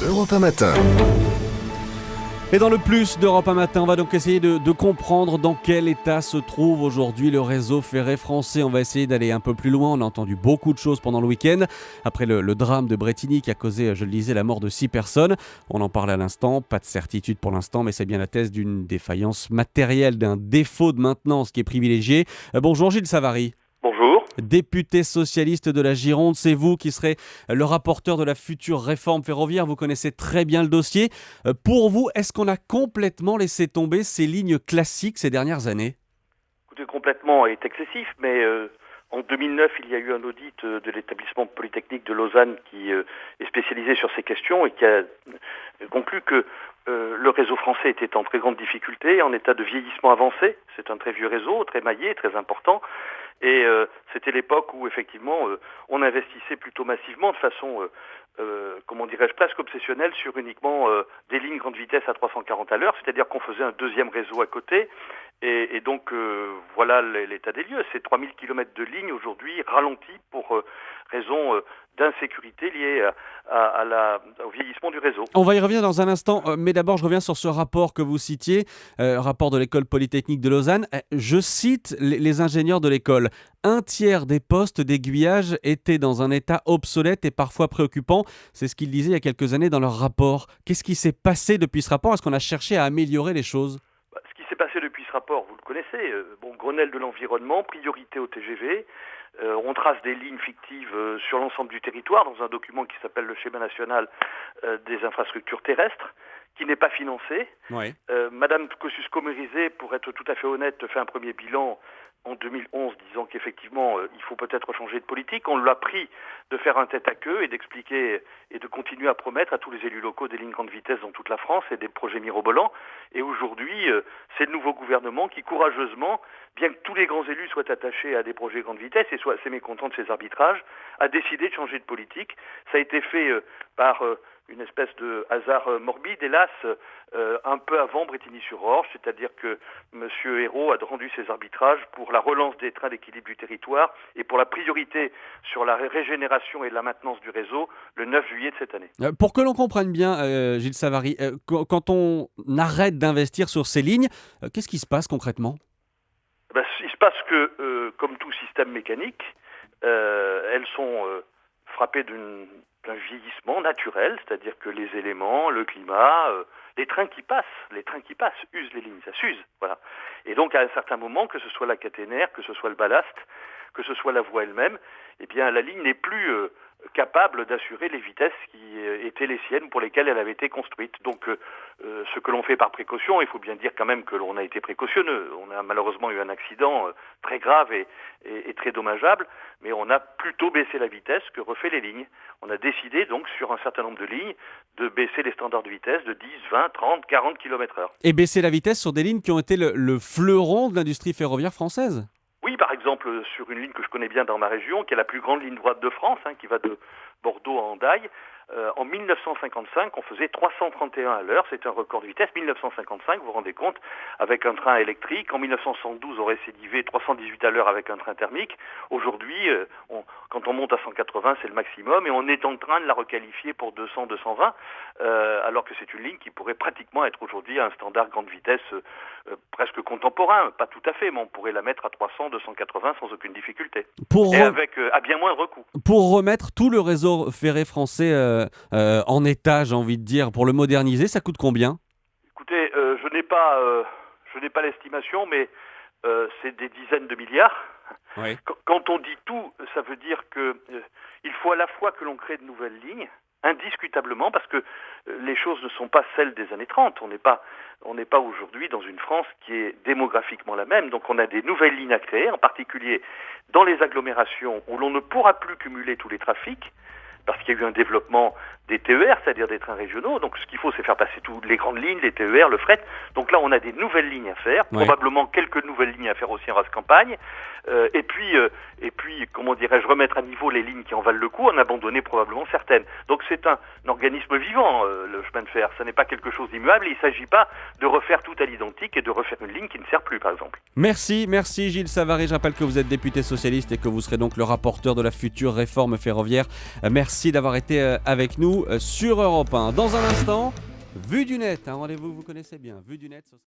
Europe 1 Matin. Et dans le plus d'Europe 1 Matin, on va donc essayer de comprendre dans quel état se trouve aujourd'hui le réseau ferré français. On va essayer d'aller un peu plus loin. On a entendu beaucoup de choses pendant le week-end. Après le drame de Brétigny qui a causé, je le disais, la mort de 6 personnes. On en parle à l'instant. Pas de certitude pour l'instant, mais c'est bien la thèse d'une défaillance matérielle, d'un défaut de maintenance qui est privilégié. Bonjour Gilles Savary. Bonjour. Député socialiste de la Gironde, c'est vous qui serez le rapporteur de la future réforme ferroviaire. Vous connaissez très bien le dossier. Pour vous, est-ce qu'on a complètement laissé tomber ces lignes classiques ces dernières années ? Écoutez, complètement est excessif, mais en 2009, il y a eu un audit de l'établissement polytechnique de Lausanne qui est spécialisé sur ces questions et qui a conclu que le réseau français était en très grande difficulté, en état de vieillissement avancé. C'est un très vieux réseau, très maillé, très important. Et c'était l'époque où, effectivement, on investissait plutôt massivement, de façon, presque obsessionnelle, sur uniquement des lignes grande vitesse à 340 à l'heure, c'est-à-dire qu'on faisait un deuxième réseau à côté. Et donc, voilà l'état des lieux. Ces 3000 km de lignes, aujourd'hui, ralentis pour raison d'insécurité liée au vieillissement du réseau. On va y revenir dans un instant, mais d'abord je reviens sur ce rapport que vous citiez, rapport de l'école polytechnique de Lausanne. Je cite les ingénieurs de l'école. Un tiers des postes d'aiguillage étaient dans un état obsolète et parfois préoccupant. C'est ce qu'ils disaient il y a quelques années dans leur rapport. Qu'est-ce qui s'est passé depuis ce rapport ? Est-ce qu'on a cherché à améliorer les choses ? Ce qui s'est passé depuis ce rapport, vous le connaissez. Grenelle de l'environnement, priorité au TGV. On trace des lignes fictives sur l'ensemble du territoire dans un document qui s'appelle le schéma national des infrastructures terrestres, qui n'est pas financé. Oui. Madame Kosciusko-Morizet, pour être tout à fait honnête, fait un premier bilan en 2011, disant qu'effectivement, il faut peut-être changer de politique. On l'a pris de faire un tête à queue et d'expliquer et de continuer à promettre à tous les élus locaux des lignes grande vitesse dans toute la France et des projets mirobolants. Et aujourd'hui, c'est le nouveau gouvernement qui, courageusement, bien que tous les grands élus soient attachés à des projets grande vitesse et soient assez mécontents de ces arbitrages, a décidé de changer de politique. Ça a été fait par une espèce de hasard morbide, hélas, un peu avant Brétigny-sur-Orge, c'est-à-dire que M. Ayrault a rendu ses arbitrages pour la relance des trains d'équilibre du territoire et pour la priorité sur la régénération et la maintenance du réseau le 9 juillet de cette année. Pour que l'on comprenne bien, Gilles Savary, quand on arrête d'investir sur ces lignes, qu'est-ce qui se passe concrètement ? Il se passe que, comme tout système mécanique, elles sont frappées d'un vieillissement naturel, c'est-à-dire que les éléments, le climat, les trains qui passent usent les lignes, ça s'use, voilà. Et donc à un certain moment, que ce soit la caténaire, que ce soit le ballast, que ce soit la voie elle-même, eh bien la ligne n'est plus capable d'assurer les vitesses qui étaient les siennes pour lesquelles elle avait été construite. Donc ce que l'on fait par précaution, il faut bien dire quand même que l'on a été précautionneux. On a malheureusement eu un accident très grave et très dommageable, mais on a plutôt baissé la vitesse que refait les lignes. On a décidé donc sur un certain nombre de lignes de baisser les standards de vitesse de 10, 20, 30, 40 km/h. Et baisser la vitesse sur des lignes qui ont été le fleuron de l'industrie ferroviaire française ? Oui, par exemple, sur une ligne que je connais bien dans ma région, qui est la plus grande ligne droite de France, qui va de Bordeaux à Hendaye. En 1955, on faisait 331 à l'heure, c'est un record de vitesse. 1955, vous vous rendez compte, avec un train électrique. En 1972, on récidivait 318 à l'heure avec un train thermique. Aujourd'hui, quand on monte à 180, c'est le maximum, et on est en train de la requalifier pour 200, 220, alors que c'est une ligne qui pourrait pratiquement être aujourd'hui un standard grande vitesse presque contemporain. Pas tout à fait, mais on pourrait la mettre à 300, 280 sans aucune difficulté. Avec à bien moindre coût. Pour remettre tout le réseau ferré français en état, j'ai envie de dire, pour le moderniser, ça coûte combien ? Écoutez, je n'ai pas l'estimation, mais c'est des dizaines de milliards. Oui. Quand on dit tout, ça veut dire que il faut à la fois que l'on crée de nouvelles lignes, indiscutablement, parce que les choses ne sont pas celles des années 30. On n'est pas aujourd'hui dans une France qui est démographiquement la même. Donc on a des nouvelles lignes à créer, en particulier dans les agglomérations où l'on ne pourra plus cumuler tous les trafics, parce qu'il y a eu un développement des TER, c'est-à-dire des trains régionaux. Donc ce qu'il faut, c'est faire passer toutes les grandes lignes, les TER, le fret. Donc là, on a des nouvelles lignes à faire, probablement quelques nouvelles lignes à faire aussi en race campagne. Et puis, remettre à niveau les lignes qui en valent le coup, en abandonner probablement certaines. Donc c'est un organisme vivant, le chemin de fer. Ce n'est pas quelque chose d'immuable. Il ne s'agit pas de refaire tout à l'identique et de refaire une ligne qui ne sert plus, par exemple. Merci Gilles Savary. Je rappelle que vous êtes député socialiste et que vous serez donc le rapporteur de la future réforme ferroviaire. Merci d'avoir été avec nous. rendez-vous sur Europe 1. Dans un instant, Vue du Net, un rendez-vous que vous connaissez bien, Vue du Net.